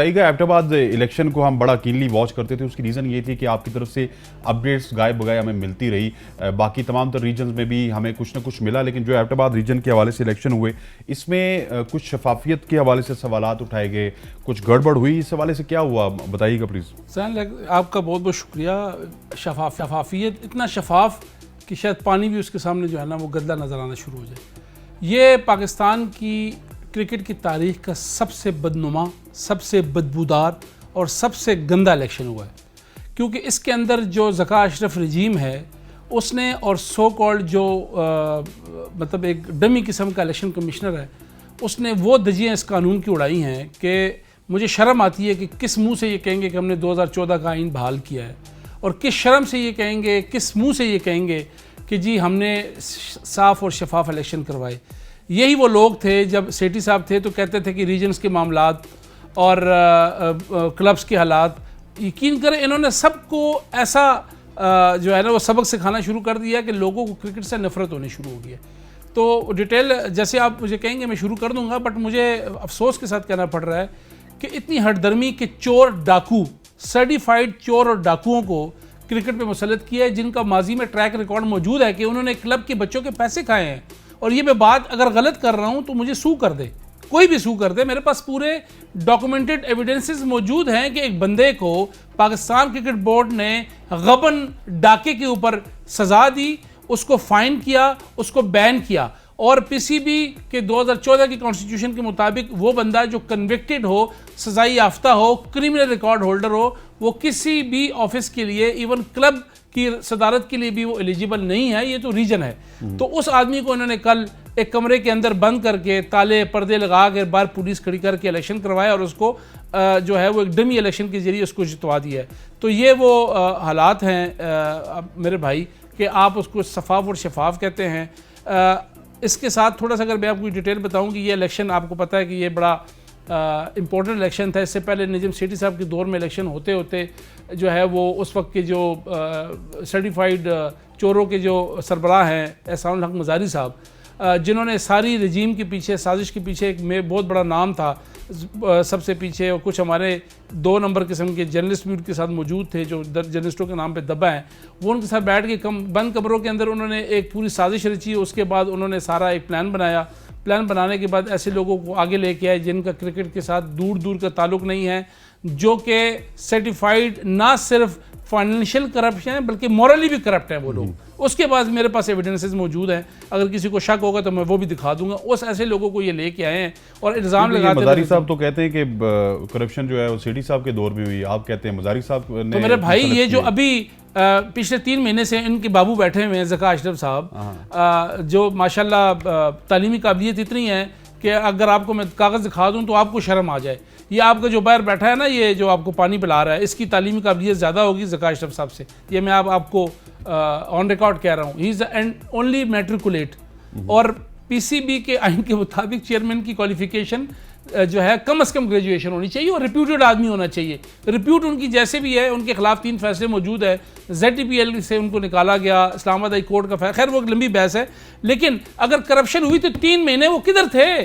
Abbottabad election को हम बड़ा कीनली वॉच करते थे। उसकी रीज़न ये थी कि आपकी तरफ से अपडेट्स गायब बगाए हमें मिलती रही। बाकी तमाम तर रीजन्स में भी हमें कुछ ना कुछ मिला, लेकिन जो एबटाबाद रीजन के हवाले से इलेक्शन हुए इसमें कुछ शफाफियत के हवाले से सवालात उठाए गए, कुछ गड़बड़ हुई। इस हवाले से क्या हुआ बताइएगा प्लीज़। सर आपका बहुत बहुत शुक्रिया। शफाफियत इतना शफाफ कि शायद पानी भी उसके सामने जो है ना वो गंदा नज़र आना शुरू हो जाए। ये पाकिस्तान की क्रिकेट की तारीख का सबसे बदनुमा, सबसे बदबूदार और सबसे गंदा इलेक्शन हुआ है, क्योंकि इसके अंदर जो ज़का अशरफ रजीम है उसने और सो कॉल्ड जो मतलब एक डमी किस्म का इलेक्शन कमिश्नर है उसने वो दजियाँ इस कानून की उड़ाई हैं कि मुझे शर्म आती है कि किस मुंह से ये कहेंगे कि हमने 2014 का आइन बहाल किया है, और किस शर्म से ये कहेंगे, किस मुंह से ये कहेंगे कि जी हमने साफ़ और शफाफ इलेक्शन करवाए। यही वो लोग थे जब सेठी साहब थे तो कहते थे कि रीजन्स के मामलात और क्लब्स के हालात, यकीन करें इन्होंने सबको ऐसा जो है ना वो सबक सिखाना शुरू कर दिया कि लोगों को क्रिकेट से नफरत होनी शुरू हो गई है। तो डिटेल जैसे आप मुझे कहेंगे मैं शुरू कर दूंगा, बट मुझे अफसोस के साथ कहना पड़ रहा है कि इतनी हटदर्मी के चोर डाकू, सर्टिफाइड चोर और डाकुओं को क्रिकेट पे मुसल्लत किया है, जिनका माजी में ट्रैक रिकॉर्ड मौजूद है कि उन्होंने क्लब के बच्चों के पैसे खाए हैं। और ये मैं बात अगर गलत कर रहा हूं तो मुझे सू कर दे, कोई भी सू कर दे। मेरे पास पूरे डॉक्यूमेंटेड एविडेंसेस मौजूद हैं कि एक बंदे को पाकिस्तान क्रिकेट बोर्ड ने गबन डाके के ऊपर सजा दी, उसको फाइन किया, उसको बैन किया, और पीसीबी के 2014 की कॉन्स्टिट्यूशन के मुताबिक वो बंदा जो कन्विक्टेड हो, सजाई याफ्ता हो, क्रिमिनल रिकॉर्ड होल्डर हो, वो किसी भी ऑफिस के लिए, इवन क्लब की सदारत के लिए भी वो एलिजिबल नहीं है। ये तो रीजन है। तो उस आदमी को इन्होंने कल एक कमरे के अंदर बंद करके ताले पर्दे लगा के बाहर पुलिस खड़ी करके इलेक्शन करवाया, और उसको जो है वो एक डमी इलेक्शन के जरिए उसको जितवा दिया है। तो ये वो हालात हैं मेरे भाई कि आप उसको शफाफ और शफाफ कहते हैं। इसके साथ थोड़ा सा अगर मैं आपको डिटेल बताऊं कि ये इलेक्शन, आपको पता है कि ये बड़ा इम्पोर्टेंट इलेक्शन था। इससे पहले नजीम सेठी साहब के दौर में इलेक्शन होते होते जो है वो उस वक्त के जो सर्टिफाइड चोरों के जो सरबराह हैं एहसान हक मज़ारी साहब, जिन्होंने सारी रजीम के पीछे, साजिश के पीछे एक में बहुत बड़ा नाम था सबसे पीछे, और कुछ हमारे 2 नंबर किस्म के जर्नलिस्ट भी उनके साथ मौजूद थे जो जर्नलिस्टों के नाम पे दबा हैं। वो उनके साथ बैठ के बंद कमरों के अंदर उन्होंने एक पूरी साजिश रची। उसके बाद उन्होंने सारा एक प्लान बनाया। प्लान बनाने के बाद ऐसे लोगों को आगे लेके आए जिनका क्रिकेट के साथ दूर दूर का ताल्लुक़ नहीं है, जो कि सर्टिफाइड ना सिर्फ फाइनेंशियल करप्शन है बल्कि मॉरली भी करप्ट है वो लोग। उसके बाद मेरे पास एविडेंसेस मौजूद हैं, अगर किसी को शक होगा तो मैं वो भी दिखा दूंगा। उस ऐसे लोगों को ये लेके आए हैं और इल्ज़ाम लगाते हैं। मज़ारी साहब तो कहते हैं कि करप्शन जो है वो सेठी साहब के दौर में हुई, आप कहते हैं मज़ारी साहब ने। तो मेरे भाई ये जो अभी पिछले 3 महीने से इनके बाबू बैठे हुए हैं ज़का अशरफ साहब, जो माशाल्लाह तालीमी काबिलियत इतनी है कि अगर आपको मैं कागज़ दिखा दूं तो आपको शर्म आ जाए। ये आपका जो बाहर बैठा है ना, ये जो आपको पानी पिला रहा है, इसकी तालीमी काबिलियत ज़्यादा होगी ज़का अशरफ साहब से। ये मैं आपको ऑन रिकॉर्ड कह रहा हूँ। He is and only matriculate, और पीसीबी के आइन के मुताबिक चेयरमैन की क्वालिफिकेशन जो है कम से कम ग्रेजुएशन होनी चाहिए और रिप्यूटेड आदमी होना चाहिए। रिप्यूट उनकी जैसे भी है, उनके खिलाफ 3 फैसले मौजूद है। ZTPL से उनको निकाला गया, इस्लामाबाद हाई कोर्ट का खैर वो एक लंबी बहस है। लेकिन अगर करप्शन हुई तो 3 महीने वो किधर थे?